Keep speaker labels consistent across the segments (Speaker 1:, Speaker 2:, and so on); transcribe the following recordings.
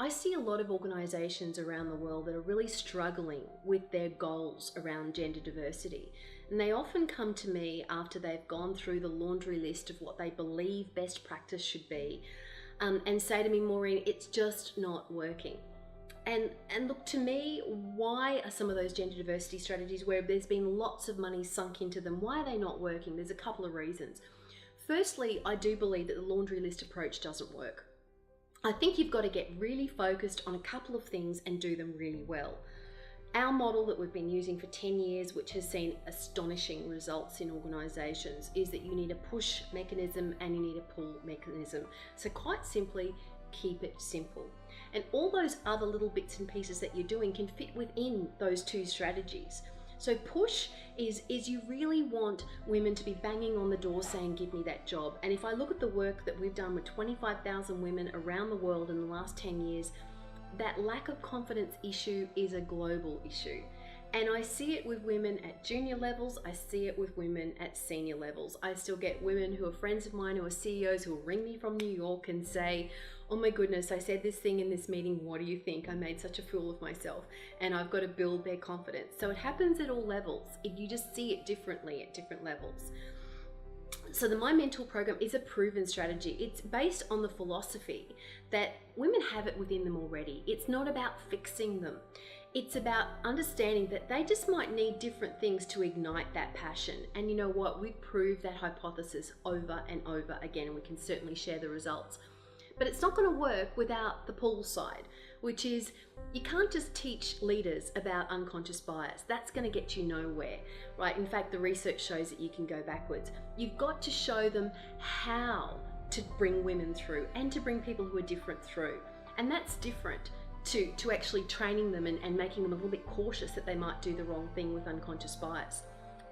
Speaker 1: I see a lot of organisations around the world that are really struggling with their goals around gender diversity. And they often come to me after they've gone through the laundry list of what they believe best practice should be, and say to me, Maureen, it's just not working. And look, to me, why are some of those gender diversity strategies, where there's been lots of money sunk into them, why are they not working? There's a couple of reasons. Firstly, I do believe that the laundry list approach doesn't work. I think you've got to get really focused on a couple of things and do them really well. Our model that we've been using for 10 years, which has seen astonishing results in organisations, is that you need a push mechanism and you need a pull mechanism. So quite simply, keep it simple. And all those other little bits and pieces that you're doing can fit within those two strategies. So push is you really want women to be banging on the door saying, give me that job. And if I look at the work that we've done with 25,000 women around the world in the last 10 years, that lack of confidence issue is a global issue. And I see it with women at junior levels, I see it with women at senior levels. I still get women who are friends of mine who are CEOs who will ring me from New York and say, oh my goodness, I said this thing in this meeting, what do you think? I made such a fool of myself. And I've got to build their confidence. So it happens at all levels. If you just see it differently at different levels. So the My Mentor program is a proven strategy. It's based on the philosophy that women have it within them already. It's not about fixing them. It's about understanding that they just might need different things to ignite that passion. And you know what? We've proved that hypothesis over and over again, and we can certainly share the results. But it's not going to work without the pull side, which is you can't just teach leaders about unconscious bias. That's going to get you nowhere, right? In fact, the research shows that you can go backwards. You've got to show them how to bring women through and to bring people who are different through. And that's different to actually training them and making them a little bit cautious that they might do the wrong thing with unconscious bias.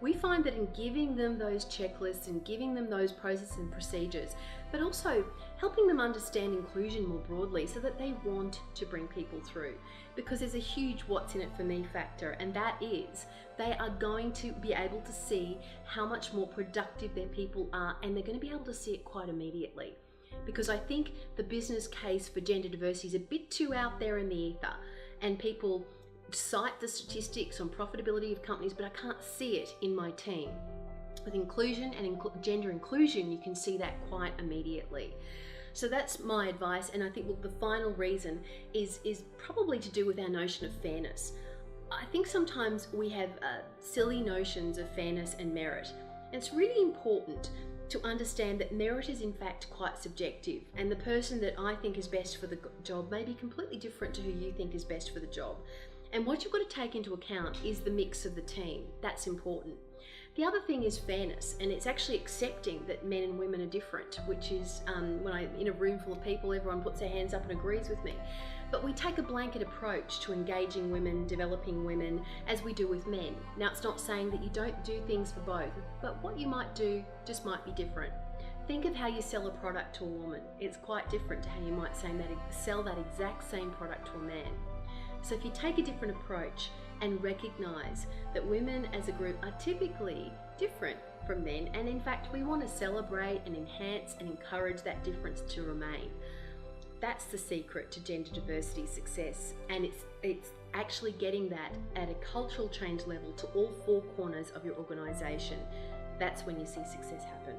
Speaker 1: We find that in giving them those checklists and giving them those processes and procedures, but also helping them understand inclusion more broadly so that they want to bring people through. Because there's a huge what's in it for me factor, and that is they are going to be able to see how much more productive their people are, and they're going to be able to see it quite immediately. Because I think the business case for gender diversity is a bit too out there in the ether, and people cite the statistics on profitability of companies, but I can't see it in my team. With inclusion and gender inclusion, you can see that quite immediately. So that's my advice, and I think, look, the final reason is probably to do with our notion of fairness. I think sometimes we have silly notions of fairness and merit, and it's really important to understand that merit is in fact quite subjective, and the person that I think is best for the job may be completely different to who you think is best for the job. And what you've got to take into account is the mix of the team. That's important. The other thing is fairness, and it's actually accepting that men and women are different, which is when I'm in a room full of people, everyone puts their hands up and agrees with me. But we take a blanket approach to engaging women, developing women, as we do with men. Now, it's not saying that you don't do things for both, but what you might do just might be different. Think of how you sell a product to a woman. It's quite different to how you might sell that exact same product to a man. So if you take a different approach and recognize that women as a group are typically different from men, and in fact we want to celebrate and enhance and encourage that difference to remain. That's the secret to gender diversity success, and it's actually getting that at a cultural change level to all four corners of your organization. That's when you see success happen.